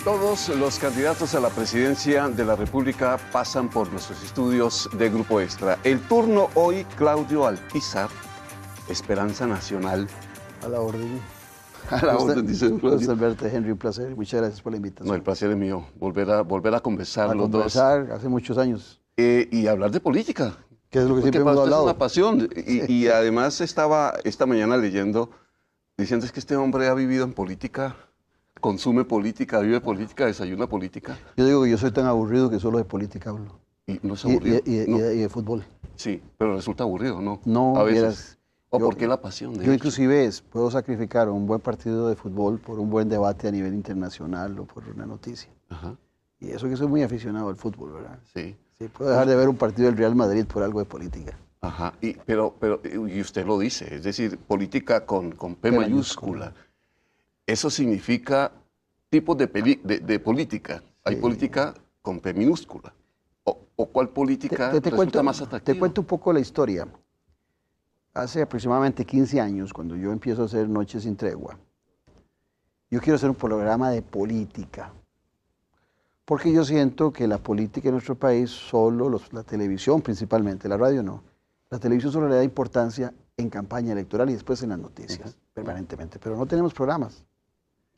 Todos los candidatos a la presidencia de la República pasan por nuestros estudios de Grupo Extra. El turno hoy, Claudio Alpizar, Esperanza Nacional. A la orden. A la orden, dice Claudio. Gusto verte, Henry, un placer. Muchas gracias por la invitación. No, el placer es mío, volver a conversar los dos. Hace muchos años. Y hablar de política. Que es lo que siempre hemos hablado. Es una pasión. Y además estaba esta mañana leyendo, diciendo es que este hombre ha vivido en política, consume política, vive política, desayuna política. Yo digo que yo soy tan aburrido que solo de política hablo. Y no es aburrido. Y de fútbol. Sí, pero resulta aburrido, ¿no? No, a veces. ¿O por qué la pasión de Yo inclusive puedo sacrificar un buen partido de fútbol por un buen debate a nivel internacional o por una noticia. Ajá. Y eso que soy muy aficionado al fútbol, ¿verdad? Sí. Sí, puedo dejar de ver un partido del Real Madrid por algo de política. Ajá, pero y usted lo dice, es decir, política con P mayúscula. Eso significa tipos de política. Sí. Hay política con P minúscula. ¿O cuál política resulta más atractiva? Te cuento un poco la historia. Hace aproximadamente 15 años, cuando yo empiezo a hacer Noches sin Tregua, yo quiero hacer un programa de política. Porque yo siento que la política en nuestro país, solo la televisión principalmente, la radio no, la televisión solo le da importancia en campaña electoral y después en las noticias, permanentemente. Pero no tenemos programas.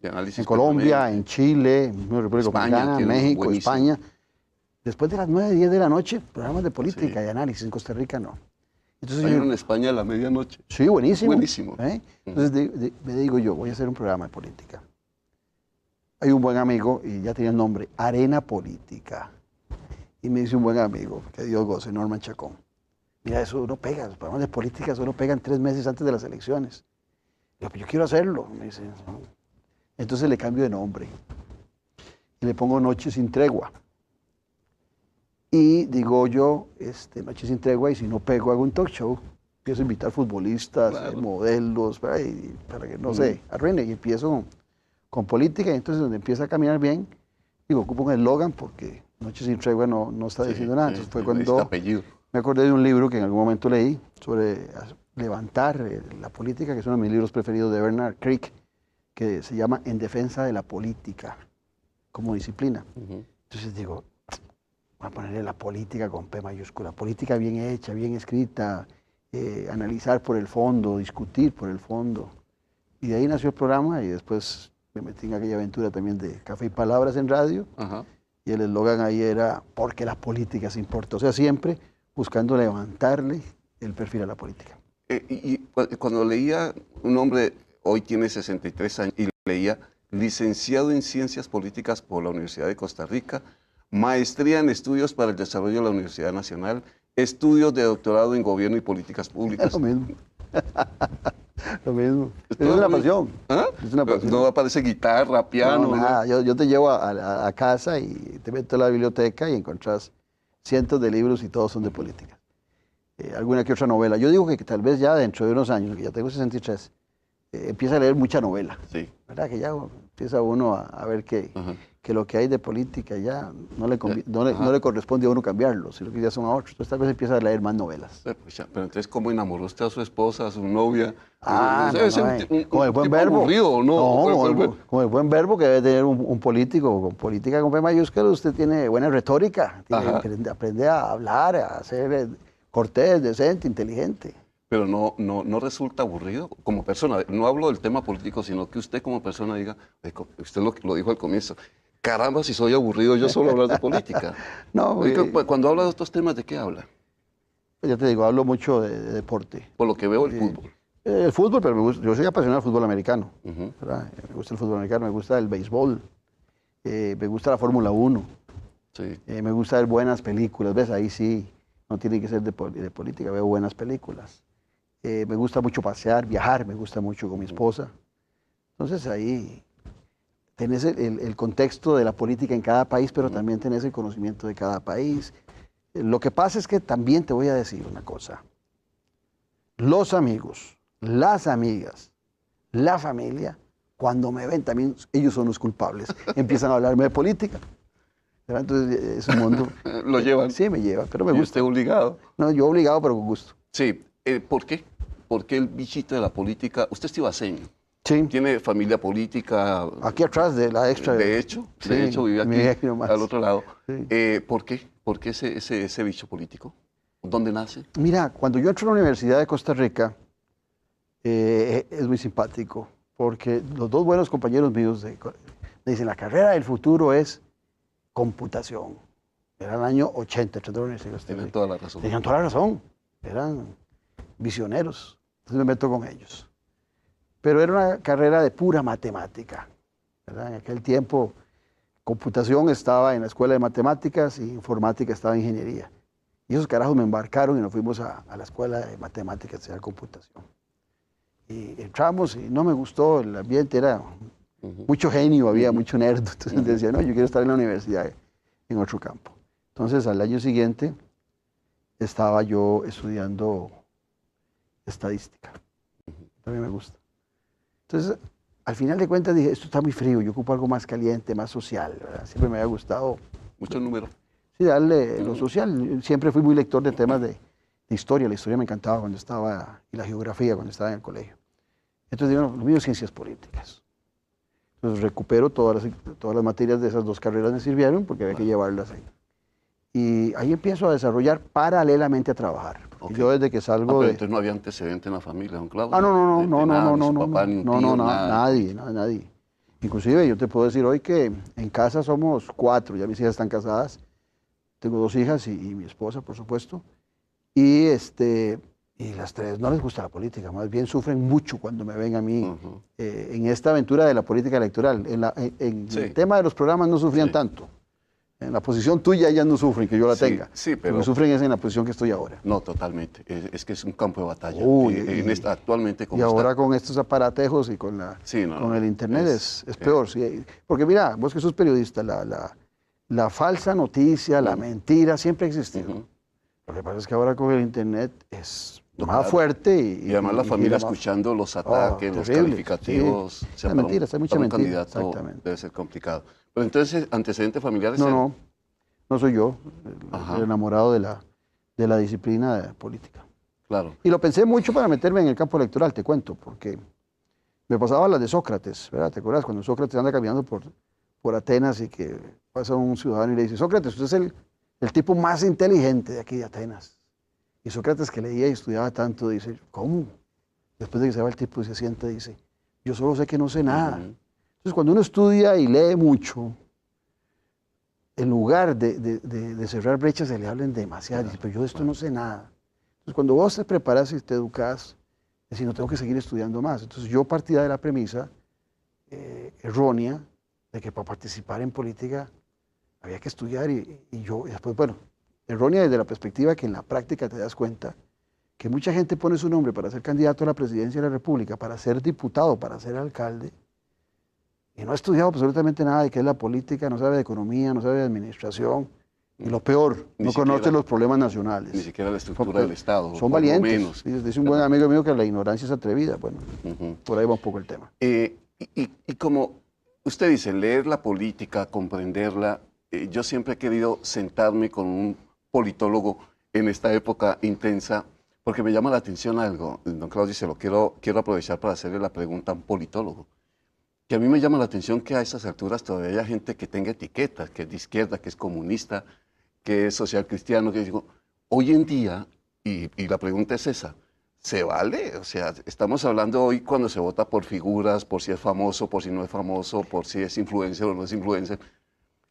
En Colombia, en Chile, en República Dominicana, México, buenísimo. España. Después de las 9, 10 de la noche, programas de política y análisis. En Costa Rica no. Entonces en España a la medianoche. Sí, buenísimo. Buenísimo. Entonces me digo yo, voy a hacer un programa de política. Hay un buen amigo, y ya tenía el nombre, Arena Política. Y me dice un buen amigo, que Dios goce, Norman Chacón. Mira, eso no pega, los programas de política solo pegan 3 meses antes de las elecciones. Yo quiero hacerlo, me dice. Entonces le cambio de nombre. Y le pongo Noche sin Tregua. Y digo yo, Noche sin Tregua, y si no pego, hago un talk show. Empiezo a invitar futbolistas, claro, modelos, para que, no sé, arruine. Y empiezo con política, y entonces donde empieza a caminar bien, digo, ocupo un eslogan porque Noche sin Tregua no está diciendo nada. Entonces fue cuando me acordé de un libro que en algún momento leí sobre levantar la política, que es uno de mis libros preferidos de Bernard Crick, que se llama En defensa de la política, como disciplina. Entonces digo, voy a ponerle la política con P mayúscula, política bien hecha, bien escrita, analizar por el fondo, discutir por el fondo. Y de ahí nació el programa y después me metí en aquella aventura también de Café y Palabras en radio. Ajá. Y el eslogan ahí era, porque la política se importa. O sea, siempre buscando levantarle el perfil a la política. Y cuando leía un hombre, hoy tiene 63 años, y leía licenciado en Ciencias Políticas por la Universidad de Costa Rica, maestría en Estudios para el Desarrollo de la Universidad Nacional, estudios de doctorado en Gobierno y Políticas Públicas. Es lo mismo. Lo mismo. Es una pasión. ¿Ah? Es una pasión. No aparece guitarra, piano. No, nada. Yo te llevo a casa y te meto a la biblioteca y encontrás cientos de libros y todos son de política. Alguna que otra novela. Yo digo que tal vez ya dentro de unos años, que ya tengo 63, empieza a leer mucha novela. Sí. ¿Verdad? Que ya empieza uno a ver que lo que hay de política ya no le corresponde a uno cambiarlo, sino que ya son a otros. Entonces tal vez empieza a leer más novelas. Pero entonces, ¿cómo enamoró usted a su esposa, a su novia? Con el buen verbo. Aburrido, ¿no? Con el buen verbo que debe tener un político. Con política con P mayúscula usted tiene buena retórica, aprende a hablar, a ser cortés, decente, inteligente. Pero no resulta aburrido como persona. No hablo del tema político, sino que usted como persona diga, usted lo dijo al comienzo, caramba, si soy aburrido yo solo hablar de política. No, cuando habla de estos temas, ¿de qué habla? Ya te digo, hablo mucho de deporte. Por lo que veo, el fútbol. El fútbol, pero yo soy apasionado del fútbol americano. Me gusta el fútbol americano, me gusta el béisbol, me gusta la Fórmula 1. Sí. Me gusta ver buenas películas, ¿ves? Ahí sí, no tiene que ser de política, veo buenas películas. Me gusta mucho pasear, viajar, me gusta mucho con mi esposa. Entonces ahí tenés el contexto de la política en cada país, pero también tenés el conocimiento de cada país. Lo que pasa es que también te voy a decir una cosa. Los amigos, las amigas, la familia, cuando me ven también, ellos son los culpables. Empiezan a hablarme de política. Entonces es un mundo... ¿Lo llevan? Sí, me lleva, pero me gusta. ¿Y usted obligado? No, yo obligado, pero con gusto. Sí. ¿Por qué? ¿Por qué el bichito de la política? Usted es tibaseño. Sí. ¿Tiene familia política? Aquí atrás de la extra. De hecho, vive aquí al otro lado. Sí. ¿Por qué? ¿Por qué ese bicho político? ¿Dónde nace? Mira, cuando yo entro a la Universidad de Costa Rica, es muy simpático, porque los dos buenos compañeros míos me dicen, la carrera del futuro es computación. Era el año 80, entré a la Universidad de Costa Rica. Tienen toda la razón. Tenían toda la razón, eran visioneros, entonces me meto con ellos. Pero era una carrera de pura matemática, ¿verdad? En aquel tiempo, computación estaba en la escuela de matemáticas y informática estaba en ingeniería. Y esos carajos me embarcaron y nos fuimos a la escuela de matemáticas y de computación. Y entramos y no me gustó, el ambiente era mucho genio, había mucho nerd. Entonces decía, no, yo quiero estar en la universidad, en otro campo. Entonces al año siguiente estaba yo estudiando estadística. También me gusta. Entonces, al final de cuentas dije, esto está muy frío, yo ocupo algo más caliente, más social, ¿verdad? Siempre me había gustado. Mucho número. Sí, darle lo social. Siempre fui muy lector de temas de historia. La historia me encantaba cuando estaba, y la geografía cuando estaba en el colegio. Entonces digo, no, lo mío es ciencias políticas. Entonces recupero todas las materias de esas dos carreras me sirvieron porque había que llevarlas ahí. Y ahí empiezo a desarrollar paralelamente a trabajar. Okay. Yo desde que salgo pero entonces no había antecedente en la familia, don Claudio. No, nadie. Inclusive yo te puedo decir hoy que en casa somos 4, ya mis hijas están casadas. Tengo 2 hijas y mi esposa, por supuesto. Y las 3 no les gusta la política, más bien sufren mucho cuando me ven a mí en esta aventura de la política electoral. En el tema de los programas no sufrían tanto. En la posición tuya ellas no sufren que yo la tenga. Sí, pero... Lo que sufren es en la posición que estoy ahora. No, totalmente. Es que es un campo de batalla. Actualmente como ahora con estos aparatejos y con el internet es peor. Sí. Porque mira, vos que sos periodista, la falsa noticia, la mentira siempre ha existido. Lo que pasa es que ahora con el internet es más fuerte. Y además la familia escuchando los ataques, los calificativos. Sí. Mentiras, hay mucha mentira. Exactamente. Debe ser complicado. Pero entonces, ¿antecedentes familiares? No soy yo, el enamorado de la disciplina política. Claro. Y lo pensé mucho para meterme en el campo electoral, te cuento, porque me pasaba las de Sócrates, ¿verdad? ¿Te acuerdas? Cuando Sócrates anda caminando por Atenas y que pasa un ciudadano y le dice, Sócrates, usted es el tipo más inteligente de aquí de Atenas. Y Sócrates, que leía y estudiaba tanto, dice, ¿cómo? Después de que se va el tipo y se sienta, dice, yo solo sé que no sé nada. Entonces, cuando uno estudia y lee mucho, en lugar de cerrar brechas, se le hablan demasiado. Dice, pero yo de esto no sé nada. Entonces, cuando vos te preparas y te educas, decís, no tengo que seguir estudiando más. Entonces, yo partía de la premisa errónea de que para participar en política había que estudiar y después, bueno, errónea desde la perspectiva que en la práctica te das cuenta que mucha gente pone su nombre para ser candidato a la presidencia de la República, para ser diputado, para ser alcalde, y no ha estudiado absolutamente nada de qué es la política, no sabe de economía, no sabe de administración, y lo peor, no conoce los problemas nacionales. Ni siquiera la estructura del Estado. Son valientes. Dice un buen amigo mío que la ignorancia es atrevida. Bueno, por ahí va un poco el tema. Y como usted dice, leer la política, comprenderla, yo siempre he querido sentarme con un politólogo en esta época intensa, porque me llama la atención algo. Don Claudio, se lo quiero aprovechar para hacerle la pregunta a un politólogo. Que a mí me llama la atención que a esas alturas todavía haya gente que tenga etiquetas, que es de izquierda, que es comunista, que es social cristiano, que digo, hoy en día, y la pregunta es esa, ¿se vale? O sea, estamos hablando hoy cuando se vota por figuras, por si es famoso, por si no es famoso, por si es influencer o no es influencer.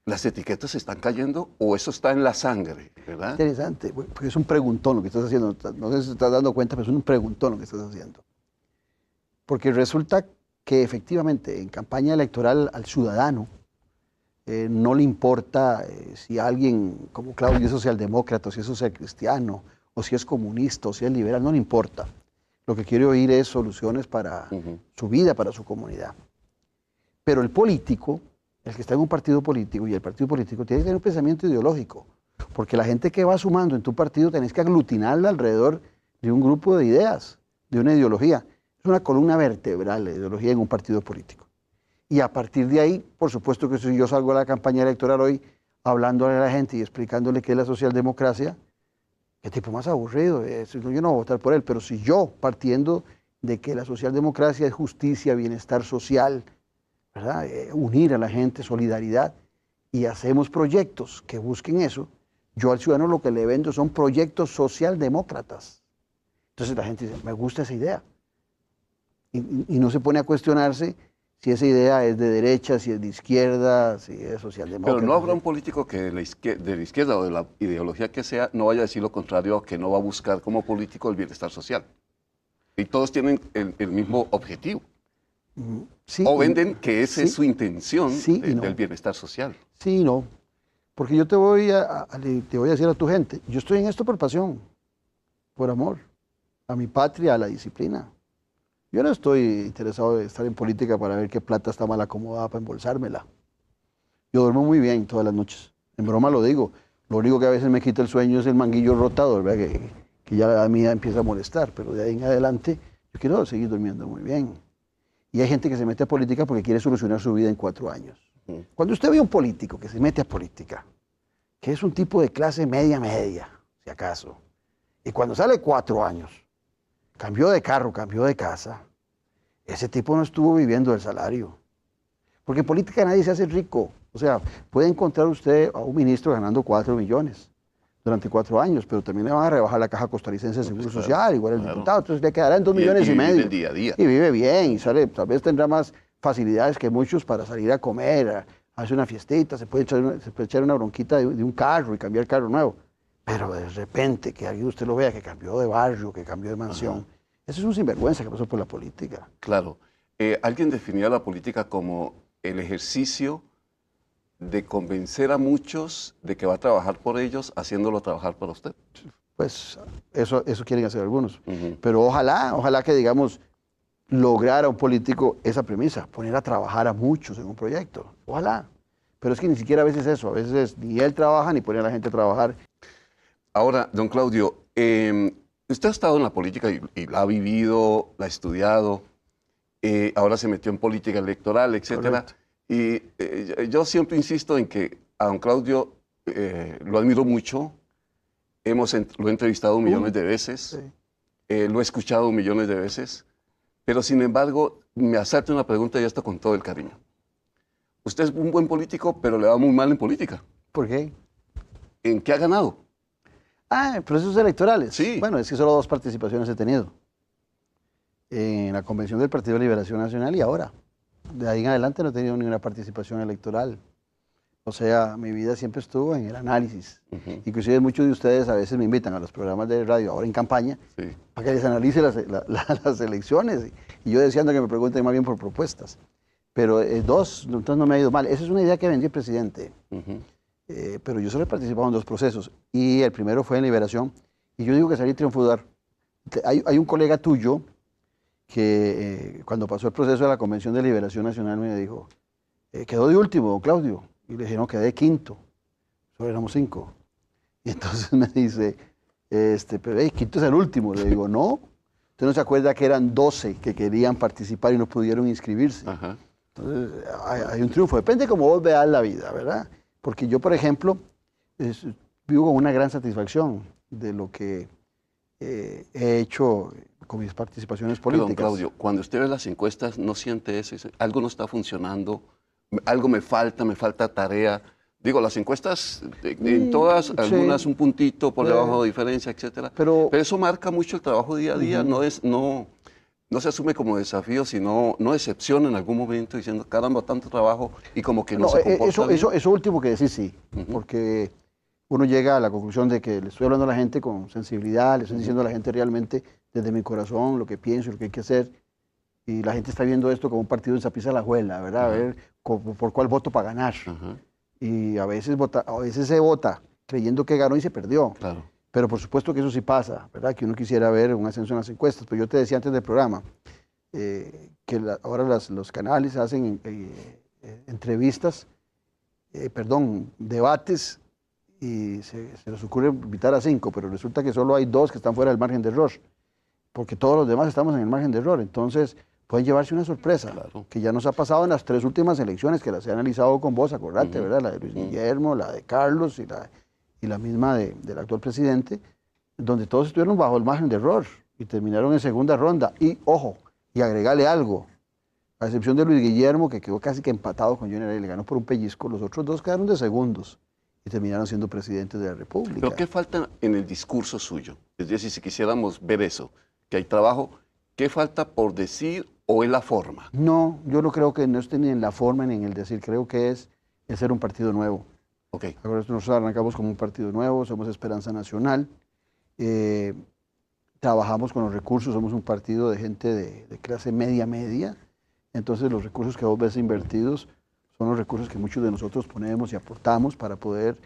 ¿Las etiquetas están cayendo o eso está en la sangre, verdad? Interesante, porque es un preguntón lo que estás haciendo. No sé si te estás dando cuenta, pero es un preguntón lo que estás haciendo. Porque resulta que efectivamente en campaña electoral al ciudadano no le importa si alguien como Claudio es socialdemócrata, o si es socialcristiano, o si es comunista, o si es liberal, no le importa. Lo que quiere oír es soluciones para su vida, para su comunidad. Pero el político, el que está en un partido político, y el partido político tiene que tener un pensamiento ideológico, porque la gente que va sumando en tu partido tenés que aglutinarla alrededor de un grupo de ideas, de una ideología. Es una columna vertebral la ideología en un partido político. Y a partir de ahí, por supuesto que si yo salgo a la campaña electoral hoy hablándole a la gente y explicándole qué es la socialdemocracia, qué tipo más aburrido, yo no voy a votar por él, pero si yo, partiendo de que la socialdemocracia es justicia, bienestar social, ¿verdad? Unir a la gente, solidaridad, y hacemos proyectos que busquen eso, yo al ciudadano lo que le vendo son proyectos socialdemócratas. Entonces la gente dice, me gusta esa idea. Y no se pone a cuestionarse si esa idea es de derecha, si es de izquierda, si es socialdemócrata. Pero no habrá un político que de la izquierda o de la ideología que sea no vaya a decir lo contrario, que no va a buscar como político el bienestar social. Y todos tienen el mismo objetivo. Sí, o venden que esa sí, es su intención sí y no. del bienestar social. Sí, no. Porque yo te voy a decir a tu gente, yo estoy en esto por pasión, por amor, a mi patria, a la disciplina. Yo no estoy interesado en estar en política para ver qué plata está mal acomodada para embolsármela. Yo duermo muy bien todas las noches. En broma lo digo. Lo único que a veces me quita el sueño es el manguillo rotador, ¿verdad? Que ya a mí empieza a molestar. Pero de ahí en adelante yo quiero seguir durmiendo muy bien. Y hay gente que se mete a política porque quiere solucionar su vida en 4 años. Cuando usted ve a un político que se mete a política, que es un tipo de clase media, si acaso, y cuando sale 4 años, cambió de carro, cambió de casa, ese tipo no estuvo viviendo del salario. Porque en política nadie se hace rico. O sea, puede encontrar usted a un ministro ganando 4 millones durante 4 años, pero también le van a rebajar la caja costarricense de Seguro Social, igual el diputado, entonces le quedarán 2 millones y medio. Vive el día a día. Y vive bien, y sale, tal vez tendrá más facilidades que muchos para salir a comer, hacer una fiestita, se puede echar una bronquita de un carro y cambiar el carro nuevo. Pero de repente que alguien usted lo vea que cambió de barrio, que cambió de mansión, eso es un sinvergüenza que pasó por la política. Claro. Alguien definía la política como el ejercicio de convencer a muchos de que va a trabajar por ellos, haciéndolo trabajar para usted. Pues eso quieren hacer algunos. Pero ojalá que, digamos, lograra un político esa premisa, poner a trabajar a muchos en un proyecto. Ojalá. Pero es que ni siquiera a veces eso, a veces ni él trabaja ni pone a la gente a trabajar. Ahora, don Claudio, usted ha estado en la política y la ha vivido, la ha estudiado, ahora se metió en política electoral, etcétera. Correcto. Y yo siempre insisto en que a don Claudio lo admiro mucho, lo he entrevistado millones de veces, Sí. lo he escuchado millones de veces, pero sin embargo me asalta una pregunta y esto con todo el cariño. Usted es un buen político, pero le va muy mal en política. ¿Por qué? ¿En qué ha ganado? En procesos electorales. Sí. Bueno, es que solo 2 participaciones he tenido. En la convención del Partido de Liberación Nacional y ahora. De ahí en adelante no he tenido ninguna participación electoral. O sea, mi vida siempre estuvo en el análisis. Inclusive muchos de ustedes a veces me invitan a los programas de radio, ahora en campaña, para que les analice las elecciones. Y yo deseando que me pregunten más bien por propuestas. Pero entonces no me ha ido mal. Esa es una idea que vendió el presidente. Pero yo solo he participado en 2 procesos. Y el primero fue en Liberación. Y yo digo que salí triunfador. Hay un colega tuyo que cuando pasó el proceso de la Convención de Liberación Nacional me dijo, quedó de último, don Claudio. Y le dije, no, quedé de quinto. Solo éramos 5. Y entonces me dice, pero quinto es el último. Le digo, no. Usted no se acuerda que eran 12 que querían participar y no pudieron inscribirse. Entonces, hay un triunfo. Depende de cómo vos veas la vida, ¿verdad? Porque yo, por ejemplo, vivo con una gran satisfacción de lo que he hecho con mis participaciones políticas. Pero, don Claudio, cuando usted ve las encuestas, ¿no siente eso? Dice, algo no está funcionando, algo me falta tarea. Digo, las encuestas, en todas, algunas un puntito por debajo de diferencia, etcétera. Pero eso marca mucho el trabajo día a día, no se asume como desafío, sino no decepciona en algún momento diciendo, caramba, tanto trabajo y como que no se comporta bien. Eso último que decís, sí, porque uno llega a la conclusión de que le estoy hablando a la gente con sensibilidad, le estoy diciendo a la gente realmente desde mi corazón lo que pienso y lo que hay que hacer, y la gente está viendo esto como un partido en Sapiza-La-Juela, ¿verdad? A ver por cuál voto para ganar. Y a veces se vota creyendo que ganó y se perdió. Claro. Pero por supuesto que eso sí pasa, ¿verdad? Que uno quisiera ver un ascenso en las encuestas. Pero yo te decía antes del programa que ahora los canales hacen entrevistas, debates, y se les ocurre invitar a 5, pero resulta que solo hay 2 que están fuera del margen de error, porque todos los demás estamos en el margen de error. Entonces pueden llevarse una sorpresa, que ya nos ha pasado en las 3 últimas elecciones, que las he analizado con vos, acordate, ¿verdad? La de Luis Guillermo, la de Carlos y la misma del actual presidente, donde todos estuvieron bajo el margen de error. y terminaron en segunda ronda. Y, ojo, y agregarle algo, a excepción de Luis Guillermo, que quedó casi que empatado con Johnny Araya, le ganó por un pellizco, los otros dos quedaron de segundos y terminaron siendo presidentes de la República. ¿Pero qué falta en el discurso suyo? Es decir, si quisiéramos ver eso, que hay trabajo, ¿qué falta por decir o es la forma? No, yo no creo que no esté ni en la forma ni en el decir, creo que es el ser un partido nuevo. Okay. Nosotros arrancamos como un partido nuevo, somos Esperanza Nacional, trabajamos con los recursos, somos un partido de gente de clase media, entonces los recursos que vos ves invertidos son los recursos que muchos de nosotros ponemos y aportamos para poder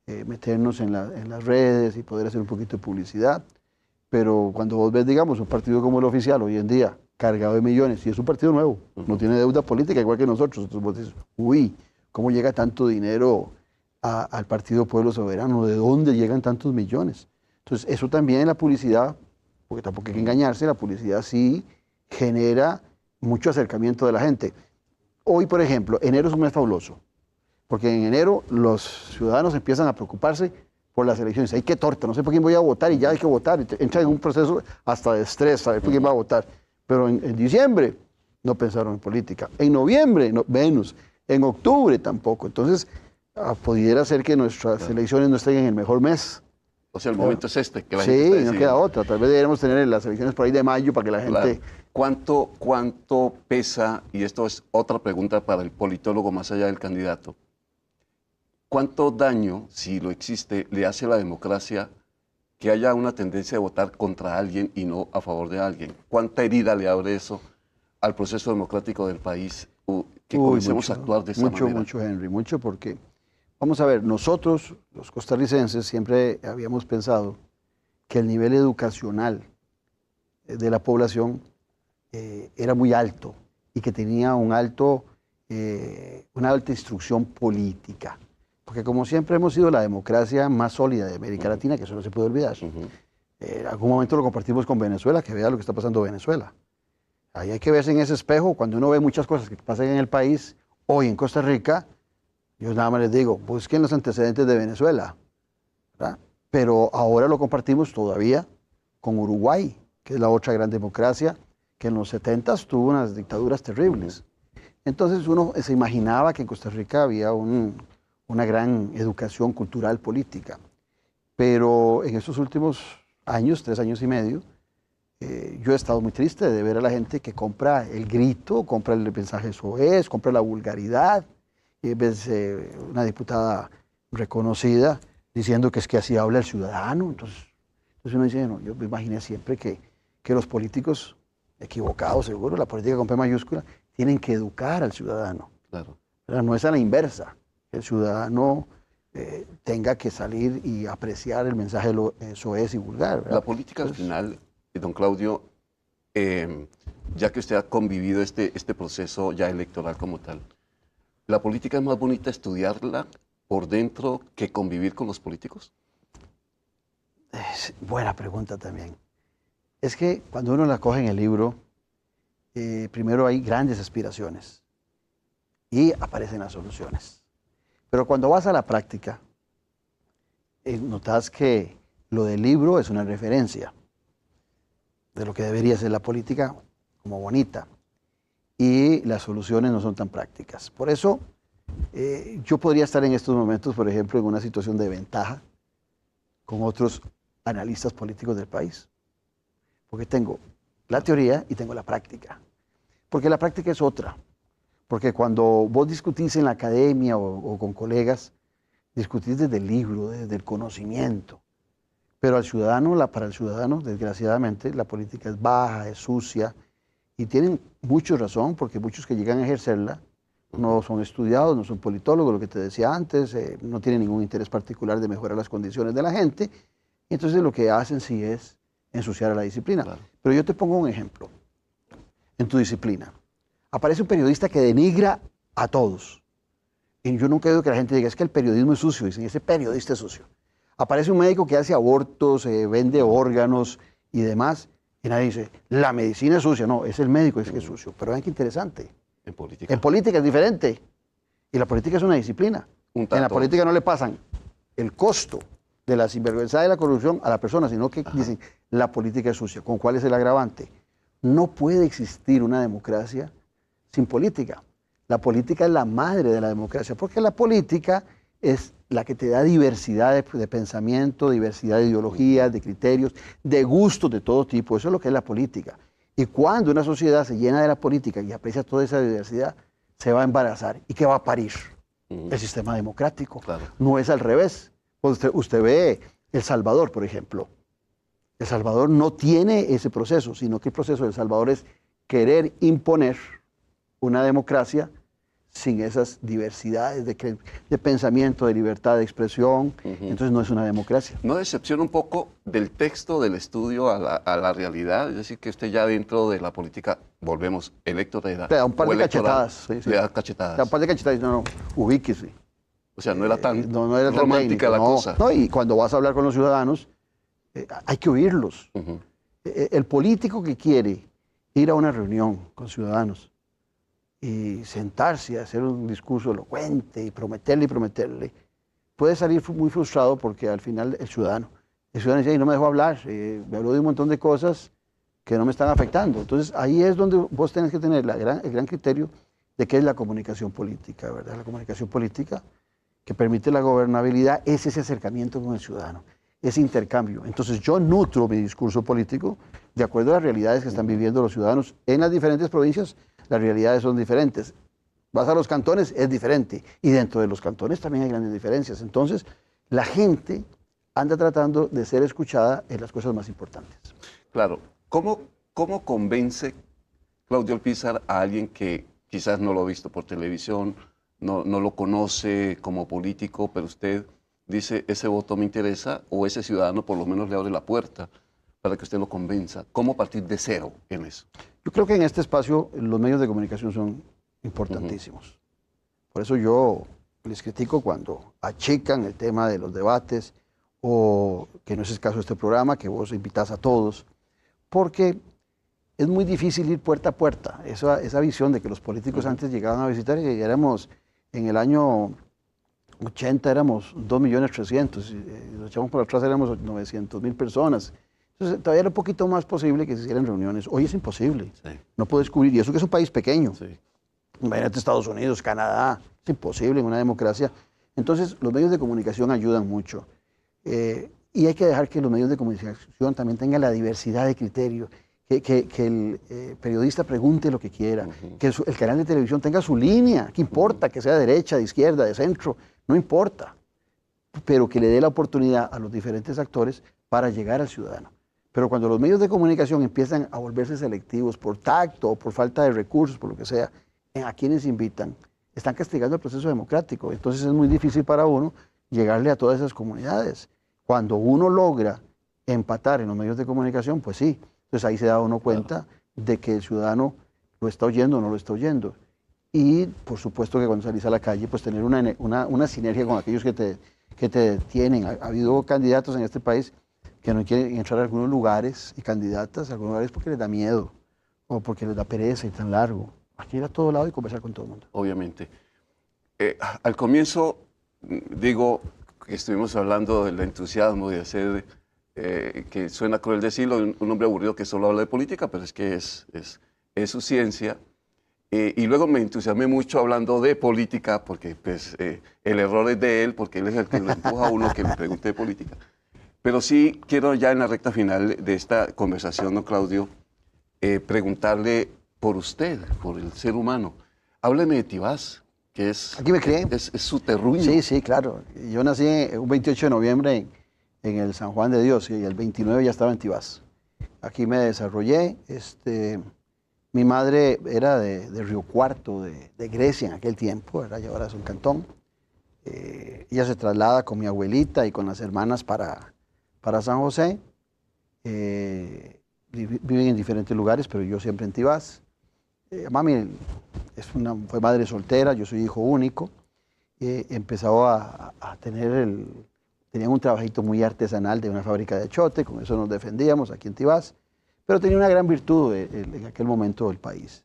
meternos en las redes y poder hacer un poquito de publicidad. Pero cuando vos ves, digamos, un partido como el oficial hoy en día, cargado de millones, y es un partido nuevo, no tiene deuda política igual que nosotros, entonces vos dices, uy, ¿cómo llega tanto dinero al Partido Pueblo Soberano? ¿De dónde llegan tantos millones? Entonces, eso también en la publicidad, porque tampoco hay que engañarse, la publicidad sí genera mucho acercamiento de la gente. Hoy, por ejemplo, enero es un mes fabuloso, porque en enero los ciudadanos empiezan a preocuparse por las elecciones. ¡Ay, qué torta! No sé por quién voy a votar y ya hay que votar. Entra en un proceso hasta de estrés, saber por quién va a votar. Pero en diciembre no pensaron en política. En noviembre, no, menos. En octubre tampoco. Entonces, pudiera ser que nuestras elecciones no estén en el mejor mes. O sea, el momento es este, que la sí, gente está no queda otra. Tal vez deberíamos tener las elecciones por ahí de mayo para que la gente... Claro. ¿Cuánto pesa, y esto es otra pregunta para el politólogo más allá del candidato, cuánto daño, si lo existe, le hace a la democracia que haya una tendencia de votar contra alguien y no a favor de alguien? ¿Cuánta herida le abre eso al proceso democrático del país que comencemos a actuar de esa manera? Mucho, Henry, mucho, porque, vamos a ver, nosotros, los costarricenses, siempre habíamos pensado que el nivel educacional de la población era muy alto y que tenía una alta instrucción política. Porque como siempre hemos sido la democracia más sólida de América Latina, que eso no se puede olvidar. En algún momento lo compartimos con Venezuela, que vea lo que está pasando en Venezuela. Ahí hay que verse en ese espejo, cuando uno ve muchas cosas que pasan en el país, hoy en Costa Rica, yo nada más les digo, busquen los antecedentes de Venezuela, ¿verdad? Pero ahora lo compartimos todavía con Uruguay, que es la otra gran democracia, que en los 70s tuvo unas dictaduras terribles. Entonces uno se imaginaba que en Costa Rica había una gran educación cultural política. Pero en estos últimos años, 3 años y medio, yo he estado muy triste de ver a la gente que compra el grito, compra el mensaje soez, compra la vulgaridad. Y ves una diputada reconocida diciendo que es que así habla el ciudadano. Entonces uno dice, no, yo me imaginé siempre que los políticos, equivocados seguro, la política con P mayúscula, tienen que educar al ciudadano. Claro. Pero no es a la inversa. El ciudadano tenga que salir y apreciar el mensaje soez y vulgar, ¿verdad? La política al final, don Claudio, ya que usted ha convivido este proceso ya electoral como tal, ¿la política es más bonita estudiarla por dentro que convivir con los políticos? Buena pregunta también. Es que cuando uno la coge en el libro, primero hay grandes aspiraciones y aparecen las soluciones. Pero cuando vas a la práctica, notas que lo del libro es una referencia de lo que debería ser la política como bonita y las soluciones no son tan prácticas. Por eso yo podría estar en estos momentos, por ejemplo, en una situación de ventaja con otros analistas políticos del país, porque tengo la teoría y tengo la práctica. Porque la práctica es otra. Porque cuando vos discutís en la academia o con colegas, discutís desde el libro, desde el conocimiento. Pero para el ciudadano, desgraciadamente, la política es baja, es sucia, y tienen mucha razón, porque muchos que llegan a ejercerla no son estudiados, no son politólogos, lo que te decía antes, no tienen ningún interés particular de mejorar las condiciones de la gente, y entonces lo que hacen sí es ensuciar a la disciplina. Claro. Pero yo te pongo un ejemplo. En tu disciplina, aparece un periodista que denigra a todos. Y yo nunca he oído que la gente diga, es que el periodismo es sucio. Dicen, ese periodista es sucio. Aparece un médico que hace abortos, vende órganos y demás. Y nadie dice, la medicina es sucia. No, es el médico el que es sucio. Pero vean qué interesante. En política es diferente. Y la política es una disciplina. En la política no le pasan el costo de la sinvergüenza de la corrupción a la persona, sino que dicen, la política es sucia. ¿Con cuál es el agravante? No puede existir una democracia sin política. La política es la madre de la democracia, porque la política es la que te da diversidad de pensamiento, diversidad de ideologías, de criterios, de gustos de todo tipo. Eso es lo que es la política. Y cuando una sociedad se llena de la política y aprecia toda esa diversidad, se va a embarazar. ¿Y qué va a parir? El sistema democrático. Claro. No es al revés. Usted ve El Salvador, por ejemplo. El Salvador no tiene ese proceso, sino que el proceso de El Salvador es querer imponer una democracia sin esas diversidades de pensamiento, de libertad de expresión. Entonces no es una democracia. ¿No decepciona un poco del texto del estudio a la realidad? Es decir, que usted ya dentro de la política, volvemos, electoral. Le da un par de cachetadas. Sí. Le da cachetadas. Le da un par de cachetadas. No, ubíquese. O sea, no era tan no era tan romántica técnico, la no. cosa. No, y cuando vas a hablar con los ciudadanos, hay que oírlos. El político que quiere ir a una reunión con ciudadanos y sentarse a hacer un discurso elocuente y prometerle, puede salir muy frustrado porque al final el ciudadano dice, "Ay, no me dejó hablar, me habló de un montón de cosas que no me están afectando". Entonces ahí es donde vos tenés que tener el gran criterio de qué es la comunicación política, ¿verdad? La comunicación política que permite la gobernabilidad es ese acercamiento con el ciudadano, ese intercambio. Entonces yo nutro mi discurso político de acuerdo a las realidades que están viviendo los ciudadanos en las diferentes provincias. Las realidades son diferentes. Vas a los cantones, es diferente. Y dentro de los cantones también hay grandes diferencias. Entonces, la gente anda tratando de ser escuchada en las cosas más importantes. Claro. ¿Cómo convence Claudio Alpizar a alguien que quizás no lo ha visto por televisión, no lo conoce como político, pero usted dice, ese voto me interesa, o ese ciudadano por lo menos le abre la puerta para que usted lo convenza? ¿Cómo partir de cero en eso? Yo creo que en este espacio los medios de comunicación son importantísimos. Por eso yo les critico cuando achican el tema de los debates, o que no es el caso de este programa, que vos invitás a todos, porque es muy difícil ir puerta a puerta. Esa visión de que los políticos antes llegaban a visitar, y éramos, en el año 80 éramos 2.300.000, y nos echamos por atrás éramos 900.000 personas. Entonces todavía era un poquito más posible que se hicieran reuniones. Hoy es imposible. Sí. No puedes cubrir, y eso que es un país pequeño. Sí. Imagínate Estados Unidos, Canadá, es imposible en una democracia. Entonces los medios de comunicación ayudan mucho. Y hay que dejar que los medios de comunicación también tengan la diversidad de criterios, que el periodista pregunte lo que quiera, que el canal de televisión tenga su línea, ¿qué importa? Que sea de derecha, de izquierda, de centro, no importa, pero que le dé la oportunidad a los diferentes actores para llegar al ciudadano. Pero cuando los medios de comunicación empiezan a volverse selectivos por tacto o por falta de recursos, por lo que sea, a quienes invitan, están castigando el proceso democrático. Entonces es muy difícil para uno llegarle a todas esas comunidades. Cuando uno logra empatar en los medios de comunicación, pues sí. Entonces ahí se da uno cuenta de que el ciudadano lo está oyendo o no lo está oyendo. Y por supuesto que cuando salís a la calle, pues tener una sinergia con aquellos que te detienen. Ha habido candidatos en este país que no quieren entrar a algunos lugares, y candidatas a algunos lugares porque les da miedo o porque les da pereza y tan largo. Aquí ir a todo lado y conversar con todo el mundo. Obviamente. Al comienzo, digo que estuvimos hablando del entusiasmo de hacer, que suena cruel decirlo, un hombre aburrido que solo habla de política, pero es que es su ciencia. Y luego me entusiasmé mucho hablando de política, porque pues, el error es de él, porque él es el que lo empuja a uno que le pregunte de política. Pero sí quiero ya en la recta final de esta conversación, don Claudio, preguntarle por usted, por el ser humano. Hábleme de Tibás, que es, aquí me crié. Es su terruño. Sí, sí, claro. Yo nací un 28 de noviembre en el San Juan de Dios, y el 29 ya estaba en Tibás. Aquí me desarrollé. Mi madre era de Río Cuarto, de Grecia en aquel tiempo, y ahora es un cantón. Ella se traslada con mi abuelita y con las hermanas para San José. Viven en diferentes lugares, pero yo siempre en Tibás. Mami fue madre soltera, yo soy hijo único. Empezaba a tenían un trabajito muy artesanal de una fábrica de achote, con eso nos defendíamos aquí en Tibás, pero tenía una gran virtud en aquel momento del país.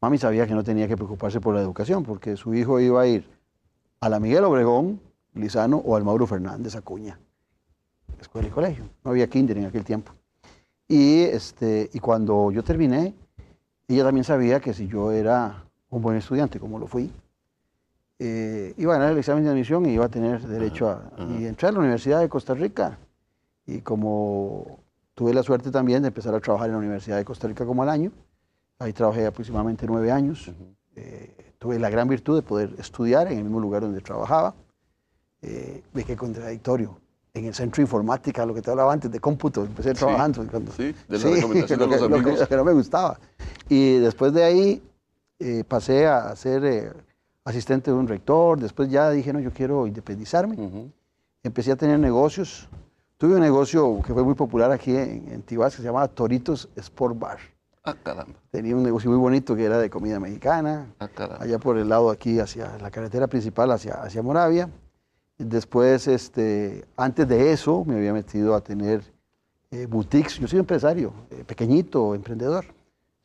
Mami sabía que no tenía que preocuparse por la educación, porque su hijo iba a ir a la Miguel Obregón, Lizano, o al Mauro Fernández Acuña, escuela y colegio. No había kinder en aquel tiempo. Y cuando yo terminé, ella también sabía que si yo era un buen estudiante, como lo fui, iba a ganar el examen de admisión y iba a tener derecho a... Y entré a la Universidad de Costa Rica. Y como tuve la suerte también de empezar a trabajar en la Universidad de Costa Rica como al año, ahí trabajé aproximadamente 9 años. Tuve la gran virtud de poder estudiar en el mismo lugar donde trabajaba. Ve qué contradictorio. En el centro de informática, lo que te hablaba antes de cómputo, empecé trabajando. Sí, de la recomendación de los amigos. Lo que no me gustaba. Y después de ahí pasé a ser asistente de un rector. Después ya dije, no, yo quiero independizarme. Empecé a tener negocios. Tuve un negocio que fue muy popular aquí en Tibás, que se llamaba Toritos Sport Bar. Ah, caramba. Tenía un negocio muy bonito que era de comida mexicana. Ah, caramba. Allá por el lado aquí, hacia la carretera principal, hacia Moravia. Después, antes de eso, me había metido a tener boutiques. Yo soy empresario, pequeñito, emprendedor.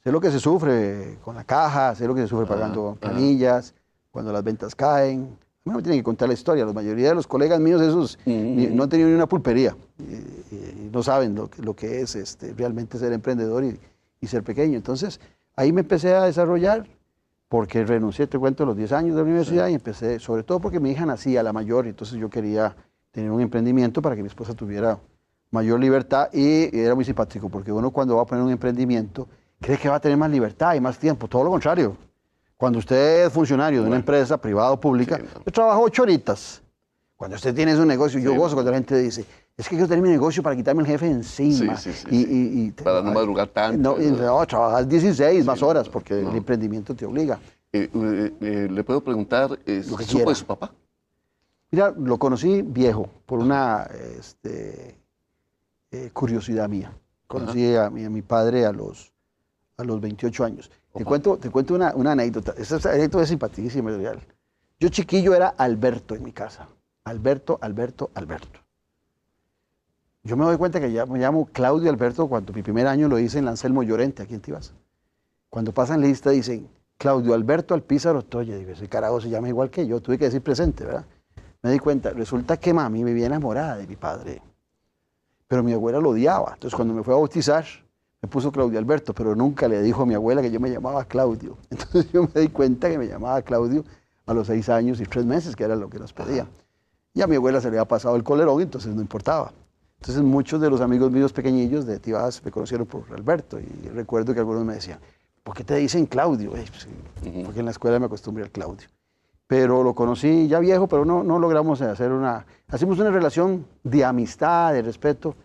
Sé lo que se sufre con la caja, sé lo que se sufre pagando planillas, cuando las ventas caen. A mí no me tienen que contar la historia. La mayoría de los colegas míos, esos, no han tenido ni una pulpería. Y no saben lo que es realmente ser emprendedor y ser pequeño. Entonces, ahí me empecé a desarrollar. Porque renuncié, te cuento, a los 10 años de la universidad y empecé, sobre todo porque mi hija nacía, la mayor, y entonces yo quería tener un emprendimiento para que mi esposa tuviera mayor libertad y era muy simpático, porque uno cuando va a poner un emprendimiento cree que va a tener más libertad y más tiempo, todo lo contrario. Cuando usted es funcionario de una empresa privada o pública, yo trabajo 8 horitas. Cuando usted tiene su negocio, yo gozo cuando la gente dice, es que quiero tener mi negocio para quitarme el jefe encima. Para no madrugar tanto. No, trabajar 16 más horas porque el emprendimiento te obliga. ¿Le puedo preguntar, supo de su papá? Mira, lo conocí viejo por una curiosidad mía. Conocí a mi padre a los 28 años. Te cuento una anécdota. Esa anécdota es simpaticísima, es real. Yo chiquillo era Alberto en mi casa. Alberto. Yo me doy cuenta que ya me llamo Claudio Alberto cuando mi primer año lo hice en Anselmo Llorente, aquí en Tibás. Cuando pasan lista dicen Claudio Alberto Alpizar Otoya. Digo, ese carajo se llama igual que yo, tuve que decir presente, ¿verdad? Me di cuenta, resulta que mami me vivía enamorada de mi padre, pero mi abuela lo odiaba. Entonces cuando me fue a bautizar, me puso Claudio Alberto, pero nunca le dijo a mi abuela que yo me llamaba Claudio. Entonces yo me di cuenta que me llamaba Claudio a los 6 años y 3 meses, que era lo que nos pedía. Y a mi abuela se le había pasado el colerón, entonces no importaba. Entonces muchos de los amigos míos pequeñillos de Tibás me conocieron por Alberto y recuerdo que algunos me decían, ¿por qué te dicen Claudio? Pues, porque en la escuela me acostumbré al Claudio. Pero lo conocí ya viejo, pero no logramos hacer hacemos una relación de amistad, de respeto,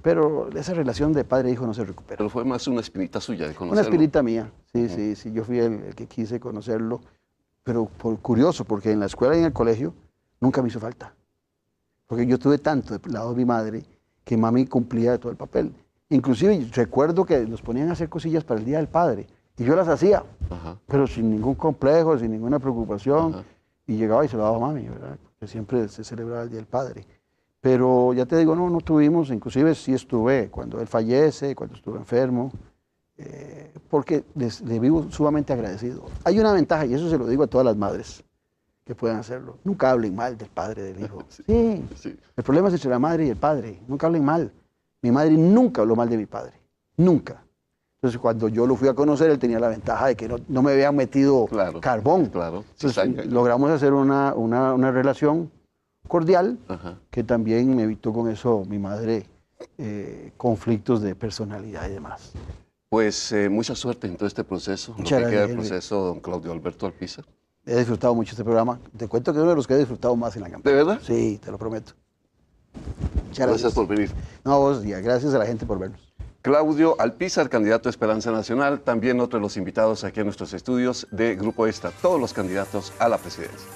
pero esa relación de padre e hijo no se recupera. Pero fue más una espinita suya de conocerlo. Una espinita mía, sí, yo fui el que quise conocerlo, pero curioso, porque en la escuela y en el colegio nunca me hizo falta. Porque yo tuve tanto del lado de mi madre que mami cumplía todo el papel. Inclusive recuerdo que nos ponían a hacer cosillas para el Día del Padre y yo las hacía, pero sin ningún complejo, sin ninguna preocupación. Y llegaba y se lo daba a mami, ¿verdad? Porque siempre se celebraba el Día del Padre. Pero ya te digo, no tuvimos, inclusive sí estuve cuando él fallece, cuando estuve enfermo, porque le vivo sumamente agradecido. Hay una ventaja, y eso se lo digo a todas las madres que puedan hacerlo. Nunca hablen mal del padre, del hijo. Sí. El problema es entre la madre y el padre. Nunca hablen mal. Mi madre nunca habló mal de mi padre. Nunca. Entonces, cuando yo lo fui a conocer, él tenía la ventaja de que no me habían metido carbón. Claro. Entonces, logramos hacer una relación cordial, que también me evitó con eso mi madre conflictos de personalidad y demás. Pues mucha suerte en todo este proceso, lo que queda del proceso, don Claudio Alberto Alpizar. He disfrutado mucho este programa. Te cuento que es uno de los que he disfrutado más en la campaña. ¿De verdad? Sí, te lo prometo. Gracias por venir. No, vos, gracias a la gente por vernos. Claudio Alpizar, candidato a Esperanza Nacional, también otro de los invitados aquí a nuestros estudios de Grupo Extra, todos los candidatos a la presidencia.